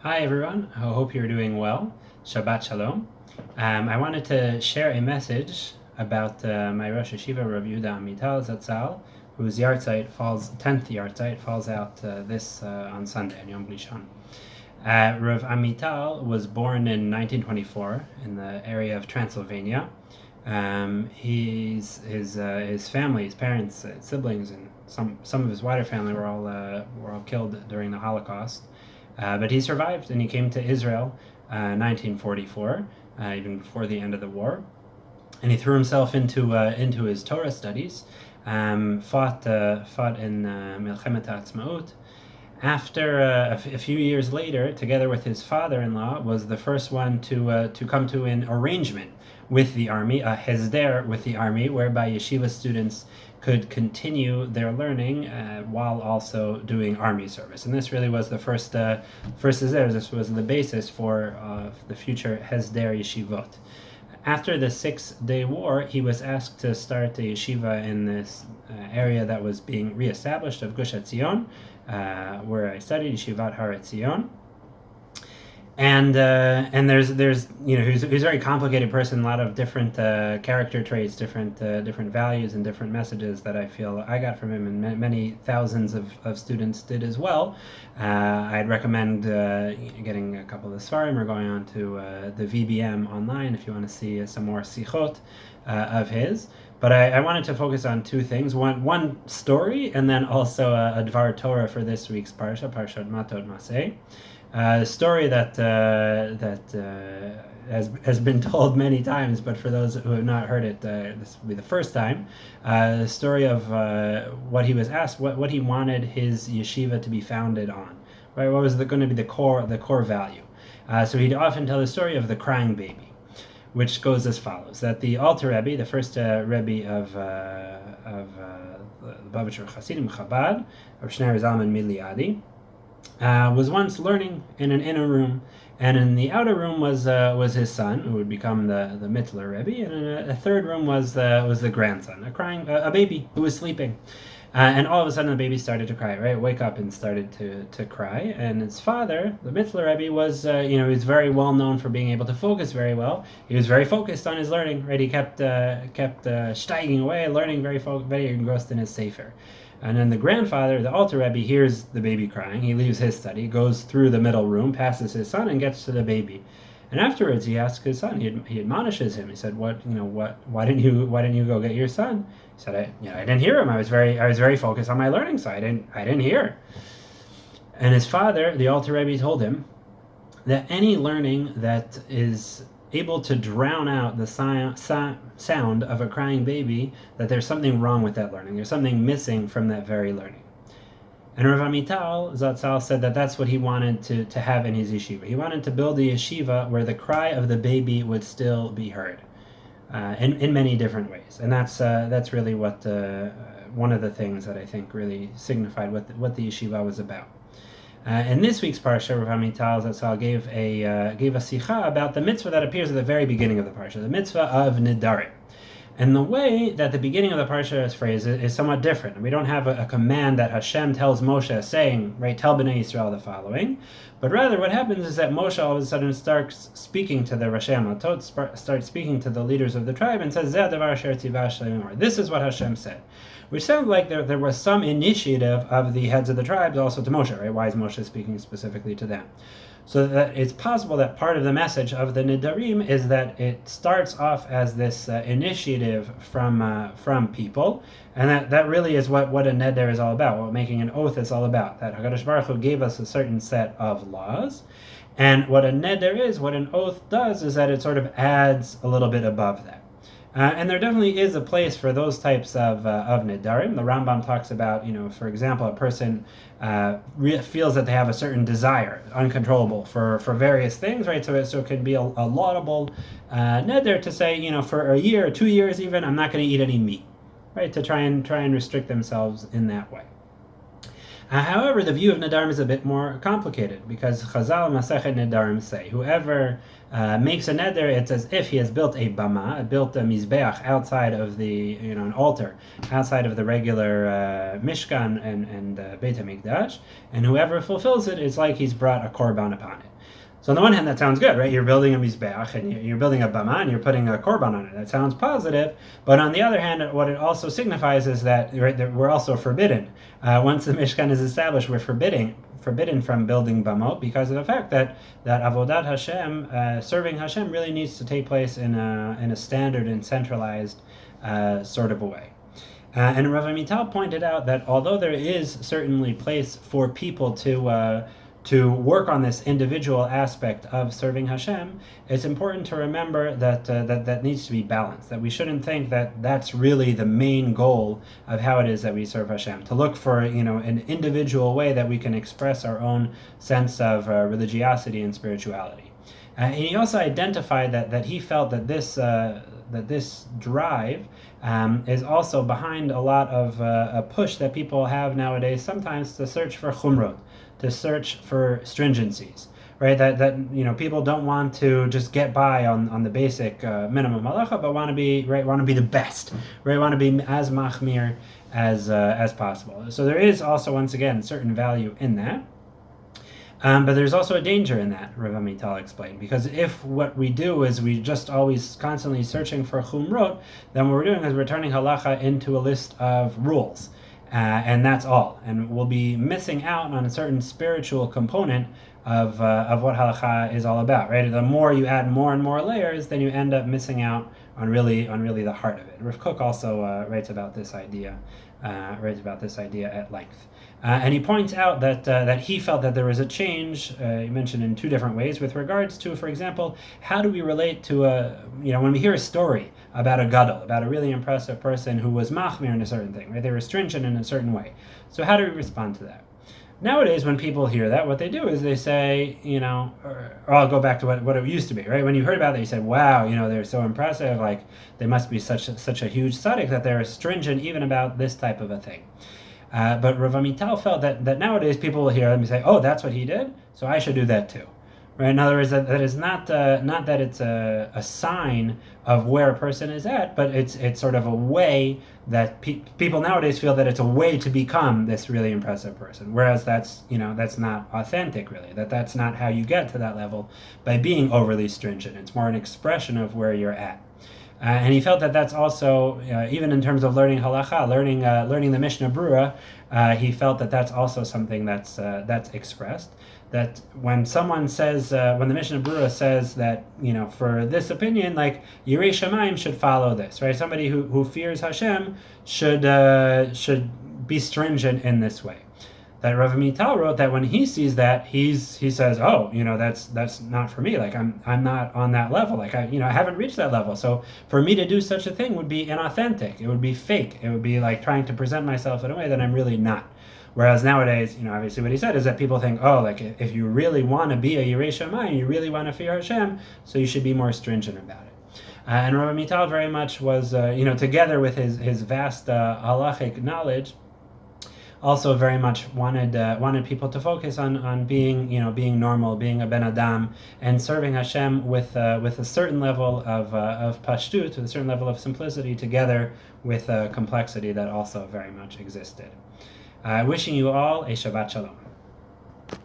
Hi everyone, I hope you're doing well. Shabbat Shalom. I wanted to share a message about my Rosh Yeshiva, Rav Yehuda Amital Zatzal, whose Yahrtzeit 10th Yahrtzeit falls out on Sunday, on Yom Rishon. Rav Amital was born in 1924 in the area of Transylvania. His family, his parents, siblings, and some of his wider family were all killed during the Holocaust. But he survived, and he came to Israel in 1944, even before the end of the war. And he threw himself into his Torah studies, fought in Milchemet HaAtzmaut. After a few years later, together with his father-in-law, was the first one to come to an arrangement with the army, a hesder with the army, whereby yeshiva students could continue their learning while also doing army service. And this really was the first hesder. This was the basis for the future hesder yeshivot. After the 6-day war, he was asked to start a yeshiva in this area that was being reestablished of Gush Etzion, where I studied Yeshivat Har Etzion. And there's he's a very complicated person, a lot of different character traits, different values, and different messages that I feel I got from him, and many thousands of students did as well. I'd recommend getting a couple of the Svarim or going on to the VBM online if you want to see some more sichot of his. But I wanted to focus on two things: one story, and then also a Dvar Torah for this week's Parshat Matot Masei. A story that has been told many times, but for those who have not heard it, this will be the first time. The story of what he was asked, what he wanted his yeshiva to be founded on, right? What was going to be the core value? So he'd often tell the story of the crying baby, which goes as follows: that the Alter Rebbe, the first Rebbe of the Babachur Hasidim Chabad, of Shneur Zalman Miliadi, was once learning in an inner room, and in the outer room was his son, who would become the Mittler Rebbe, and in a third room was the grandson, a baby who was sleeping, and all of a sudden the baby started to cry, right? Wake up and started to cry, and his father, the Mittler Rebbe, was he was very well known for being able to focus very well. He was very focused on his learning, right? He kept steiging away, learning, very engrossed in his sefer. And then the grandfather, the Alter Rebbe, hears the baby crying. He leaves his study, goes through the middle room, passes his son, and gets to the baby. And afterwards, he asks his son. He admonishes him. He said, Why didn't you go get your son?" He said, "I didn't hear him. I was very focused on my learning, so I didn't hear." And his father, the Alter Rebbe, told him that any learning that is able to drown out the sound of a crying baby, that there's something wrong with that learning. There's something missing from that very learning. And Rav Amital Zatzal said that that's what he wanted to have in his yeshiva. He wanted to build a yeshiva where the cry of the baby would still be heard in many different ways. And that's really what one of the things that I think really signified what the yeshiva was about. In this week's parsha, Rav Amital Zatzal gave a sicha about the mitzvah that appears at the very beginning of the parsha, the mitzvah of Nedarim. And the way that the beginning of the parsha is phrased is somewhat different. We don't have a command that Hashem tells Moshe, saying, right, tell Bnei Yisrael the following, but rather what happens is that Moshe all of a sudden starts speaking to the Rashi Matot, starts speaking to the leaders of the tribe, and says, Zeh davar asher tzivah Hashem lemor. This is what Hashem said. Which sounds like there was some initiative of the heads of the tribes also to Moshe, right? Why is Moshe speaking specifically to them? So that it's possible that part of the message of the Nedarim is that it starts off as this initiative from people, and that really is what a Neder is all about, what making an oath is all about. That HaKadosh Baruch Hu gave us a certain set of laws, and what a Neder is, what an oath does, is that it sort of adds a little bit above that. And there definitely is a place for those types of Nedarim. The Rambam talks about, for example, a person feels that they have a certain desire, uncontrollable, for various things, right? So it can be a laudable Neder to say, for a year or 2 years even, I'm not going to eat any meat, right? To try and restrict themselves in that way. However, the view of Nedarim is a bit more complicated because Chazal Masechet Nedarim say whoever makes a neder, it's as if he has built a bama, built a mizbeach outside of the, an altar, outside of the regular Mishkan and Beit HaMikdash, and whoever fulfills it is like he's brought a korban upon it. So on the one hand, that sounds good, right? You're building a mizbeach and you're building a bama and you're putting a korban on it. That sounds positive. But on the other hand, what it also signifies is that, right, that we're also forbidden. Once the Mishkan is established, we're forbidden from building bamot because of the fact that avodat Hashem, serving Hashem, really needs to take place in a standard and centralized sort of a way. And Rav Amital pointed out that although there is certainly place for people to work on this individual aspect of serving Hashem, it's important to remember that needs to be balanced, that we shouldn't think that that's really the main goal of how it is that we serve Hashem, to look for an individual way that we can express our own sense of religiosity and spirituality. And he also identified that he felt that this drive is also behind a lot of a push that people have nowadays, sometimes to search for Chumrot, to search for stringencies, right? That people don't want to just get by on the basic minimum halacha, but want to be the best, right? Want to be as machmir as possible. So there is also, once again, certain value in that. But there's also a danger in that, Rav Amital explained, because if what we do is we just always constantly searching for chumrot, then what we're doing is we're turning halacha into a list of rules, and that's all. And we'll be missing out on a certain spiritual component of what halacha is all about, right? The more you add more and more layers, then you end up missing out on really the heart of it. Rav Kook also writes about this idea at length. And he points out that he felt that there was a change, he mentioned in two different ways, with regards to, for example, how do we relate to when we hear a story about a gadol, about a really impressive person who was machmir in a certain thing, right? They were stringent in a certain way. So how do we respond to that? Nowadays, when people hear that, what they do is they say, or I'll go back to what it used to be, right? When you heard about it, you said, wow, they're so impressive, like they must be such a huge tzaddik that they're stringent even about this type of a thing. But Rav Amital felt that nowadays people will hear them and say, oh, that's what he did, so I should do that too. Right? In other words, that is not that it's a sign of where a person is at, but it's sort of a way that people nowadays feel that it's a way to become this really impressive person. Whereas that's not authentic, really. That's not how you get to that level by being overly stringent. It's more an expression of where you're at. And he felt that that's also, even in terms of learning halacha, learning the Mishnah Brura, he felt that that's also something that's expressed. That when someone says, when the Mishnah Brura says that, for this opinion, like Yirei Shamayim should follow this, right? Somebody who fears Hashem should be stringent in this way. That Rav Amital wrote that when he sees that, he says, oh, that's not for me. Like I'm not on that level. Like I haven't reached that level. So for me to do such a thing would be inauthentic. It would be fake. It would be like trying to present myself in a way that I'm really not. Whereas nowadays, obviously what he said is that people think, oh, like if you really want to be a Yirei Shamayim, you really want to fear Hashem, so you should be more stringent about it. And Rav Amital very much was, together with his vast halachic knowledge, also very much wanted people to focus on being normal, being a ben adam, and serving Hashem with a certain level of pashtut, with a certain level of simplicity, together with complexity that also very much existed. Wishing you all a Shabbat Shalom.